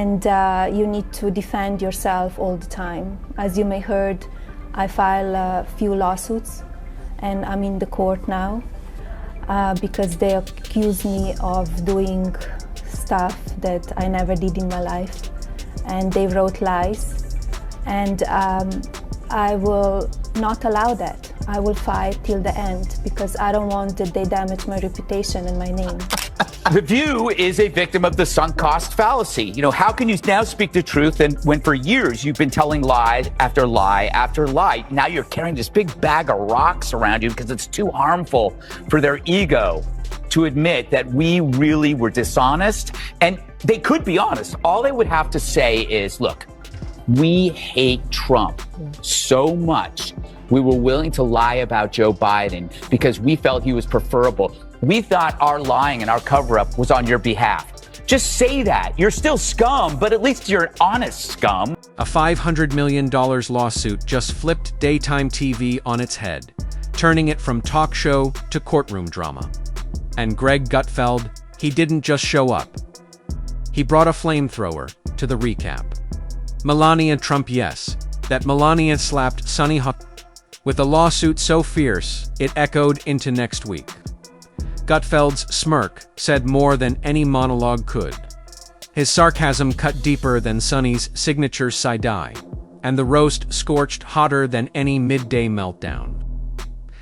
And you need to defend yourself all the time. As you may heard, I file a few lawsuits, and I'm in the court now because they accuse me of doing stuff that I never did in my life, and they wrote lies, and I will not allow that. I will fight till the end because I don't want that they damage my reputation and my name. The View is a victim of the sunk cost fallacy. You know, how can you now speak the truth and when for years you've been telling lie after lie after lie? Now you're carrying this big bag of rocks around you because it's too harmful for their ego to admit that we really were dishonest. And they could be honest. All they would have to say is, look, we hate Trump so much. We were willing to lie about Joe Biden because we felt he was preferable. We thought our lying and our cover-up was on your behalf. Just say that. You're still scum, but at least you're an honest scum. A $500 million lawsuit just flipped daytime TV on its head, turning it from talk show to courtroom drama. And Greg Gutfeld, he didn't just show up. He brought a flamethrower to the recap. Melania Trump, yes, that Melania slapped Sunny Hostin with a lawsuit so fierce it echoed into next week. Gutfeld's smirk said more than any monologue could. His sarcasm cut deeper than Sunny's signature side-eye, and the roast scorched hotter than any midday meltdown.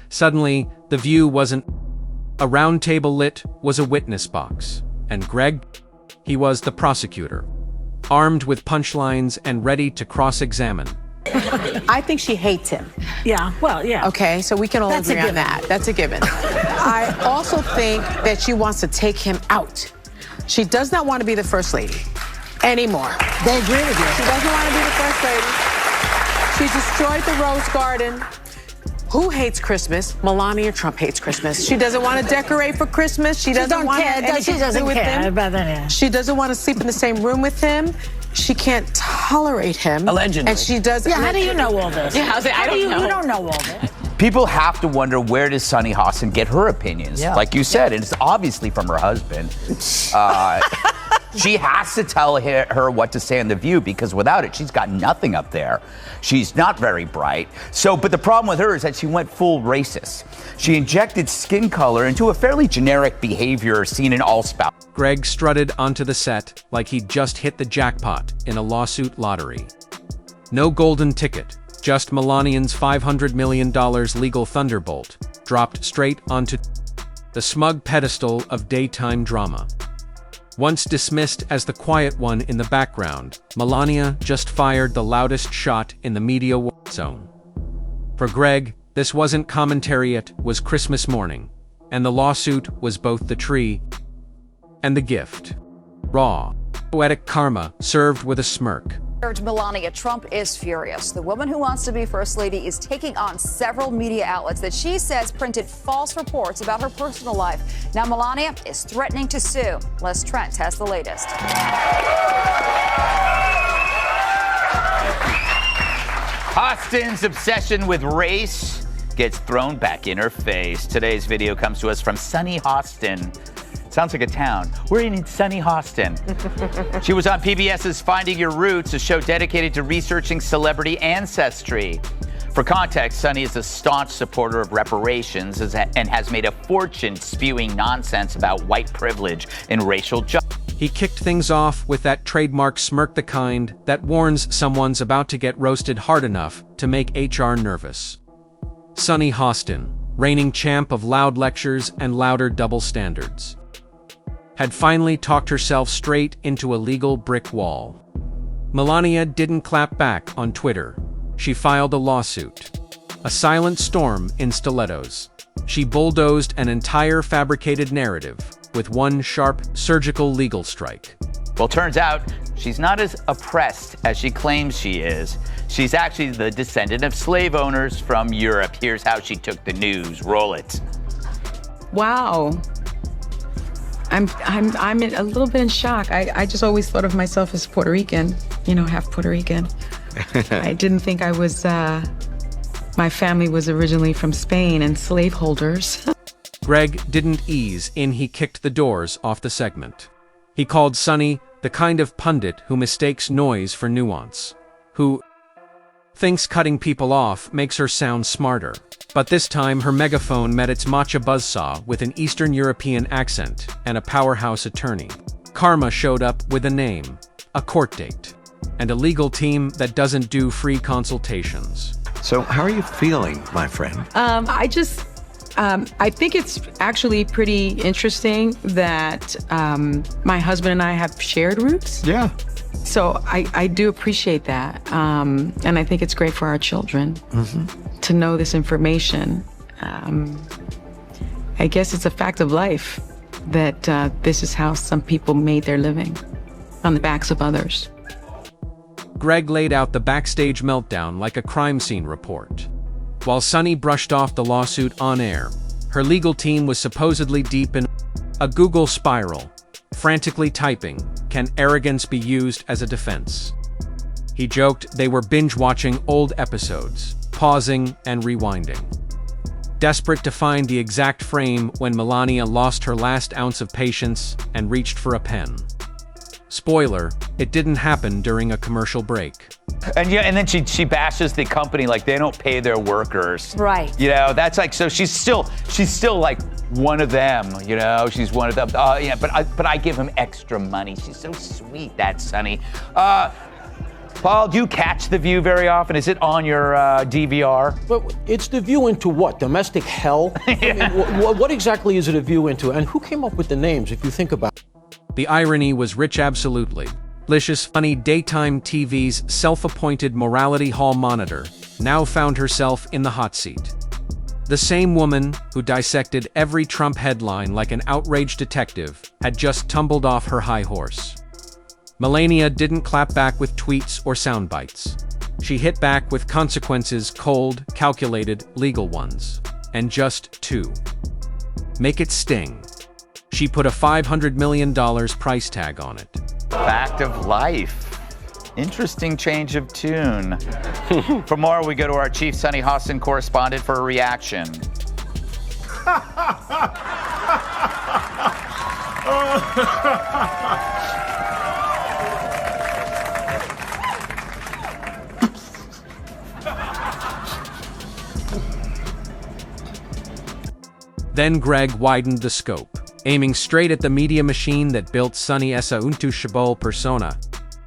Suddenly, The View wasn't a round table, lit was a witness box, and Greg, he was the prosecutor, armed with punchlines and ready to cross-examine. I think she hates him. Yeah, well, yeah. Okay, so we can all agree on that. That's a given. I also think that she wants to take him out. She does not want to be the first lady anymore. They agree with you. She doesn't want to be the first lady. She destroyed the Rose Garden. Who hates Christmas? Melania Trump hates Christmas. She doesn't want to decorate for Christmas. She doesn't want anything to do with him. She doesn't want to sleep in the same room with him. She can't tolerate him. Allegedly. And she does. Yeah, how do you know all this? Yeah, I don't know. You don't know all this. People have to wonder, where does Sunny Hostin get her opinions? Yeah. Like you said, and it's obviously from her husband. She has to tell her what to say on The View, because without it, she's got nothing up there. She's not very bright. But the problem with her is that she went full racist. She injected skin color into a fairly generic behavior seen in all spouses. Greg strutted onto the set like he'd just hit the jackpot in a lawsuit lottery. No golden ticket, just Melania's $500 million legal thunderbolt, dropped straight onto the smug pedestal of daytime drama. Once dismissed as the quiet one in the background, Melania just fired the loudest shot in the media war zone. For Greg, this wasn't commentary, it was Christmas morning, and the lawsuit was both the tree and the gift. Raw, poetic karma served with a smirk. Melania Trump is furious. The woman who wants to be First Lady is taking on several media outlets that she says printed false reports about her personal life. Now Melania is threatening to sue. Les Trent has the latest. Hostin's obsession with race gets thrown back in her face. Today's video comes to us from Sunny Hostin. Sounds like a town. We're in Sunny Hostin. She was on PBS's Finding Your Roots, a show dedicated to researching celebrity ancestry. For context, Sunny is a staunch supporter of reparations and has made a fortune spewing nonsense about white privilege and racial justice. He kicked things off with that trademark smirk, the kind that warns someone's about to get roasted hard enough to make HR nervous. Sunny Hostin, reigning champ of loud lectures and louder double standards, had finally talked herself straight into a legal brick wall. Melania didn't clap back on Twitter. She filed a lawsuit. A silent storm in stilettos. She bulldozed an entire fabricated narrative with one sharp, surgical legal strike. Well, turns out she's not as oppressed as she claims she is. She's actually the descendant of slave owners from Europe. Here's how she took the news. Roll it. Wow. I'm a little bit in shock. I just always thought of myself as Puerto Rican, half Puerto Rican. I didn't think I was, my family was originally from Spain and slaveholders. Greg didn't ease in. He kicked the doors off the segment. He called Sunny the The kind of pundit who mistakes noise for nuance. Who thinks cutting people off makes her sound smarter. But this time her megaphone met its matcha buzzsaw with an Eastern European accent and a powerhouse attorney. Karma showed up with a name, a court date, and a legal team that doesn't do free consultations. So how are you feeling, my friend? I think it's actually pretty interesting that my husband and I have shared roots. Yeah. So I do appreciate that. And I think it's great for our children to know this information. I guess it's a fact of life that this is how some people made their living, on the backs of others. Greg laid out the backstage meltdown like a crime scene report. While Sunny brushed off the lawsuit on air, her legal team was supposedly deep in a Google spiral, frantically typing, "Can arrogance be used as a defense?" He joked they were binge-watching old episodes, pausing and rewinding. Desperate to find the exact frame when Melania lost her last ounce of patience and reached for a pen. Spoiler, it didn't happen during a commercial break. And yeah, and then she bashes the company like they don't pay their workers. Right. You know, that's like, so she's still like one of them, you know, she's one of them. Yeah, but I give him extra money. She's so sweet, that Sunny. Paul, do you catch The View very often? Is it on your DVR? But it's the view into what? Domestic hell? I mean, what exactly is it a view into? And who came up with the names, if you think about it? The irony was rich absolutely. Licious funny daytime TV's self-appointed morality hall monitor now found herself in the hot seat. The same woman who dissected every Trump headline like an outraged detective had just tumbled off her high horse. Melania didn't clap back with tweets or sound bites. She hit back with consequences, cold, calculated, legal ones. And just two. Make it sting. She put a $500 million price tag on it. Fact of life. Interesting change of tune. For more, we go to our chief Sunny Hostin correspondent for a reaction. Then Greg widened the scope, aiming straight at the media machine that built Sunny esa untouchable persona.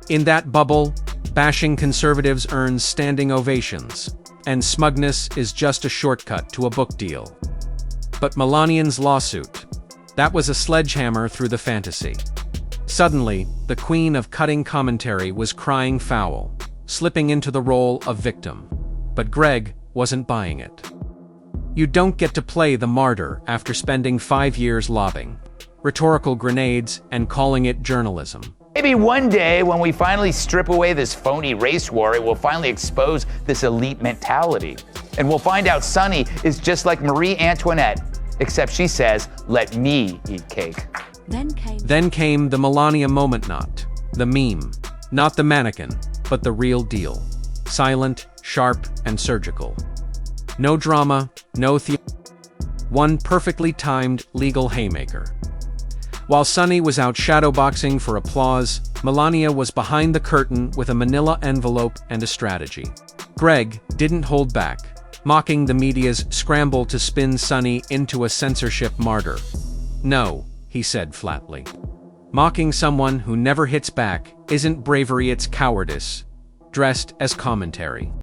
In that bubble, bashing conservatives earns standing ovations, and smugness is just a shortcut to a book deal. But Melania's lawsuit, that was a sledgehammer through the fantasy. Suddenly, the queen of cutting commentary was crying foul, slipping into the role of victim. But Greg wasn't buying it. You don't get to play the martyr after spending 5 years lobbing rhetorical grenades and calling it journalism. Maybe one day when we finally strip away this phony race war, it will finally expose this elite mentality. And we'll find out Sunny is just like Marie Antoinette, except she says, "Let me eat cake." Then came the Melania moment, not the meme, not the mannequin, but the real deal. Silent, sharp, and surgical. No drama, no one perfectly timed legal haymaker. While Sunny was out shadowboxing for applause, Melania was behind the curtain with a manila envelope and a strategy. Greg didn't hold back, mocking the media's scramble to spin Sunny into a censorship martyr. No, he said flatly. Mocking someone who never hits back isn't bravery, it's cowardice, dressed as commentary.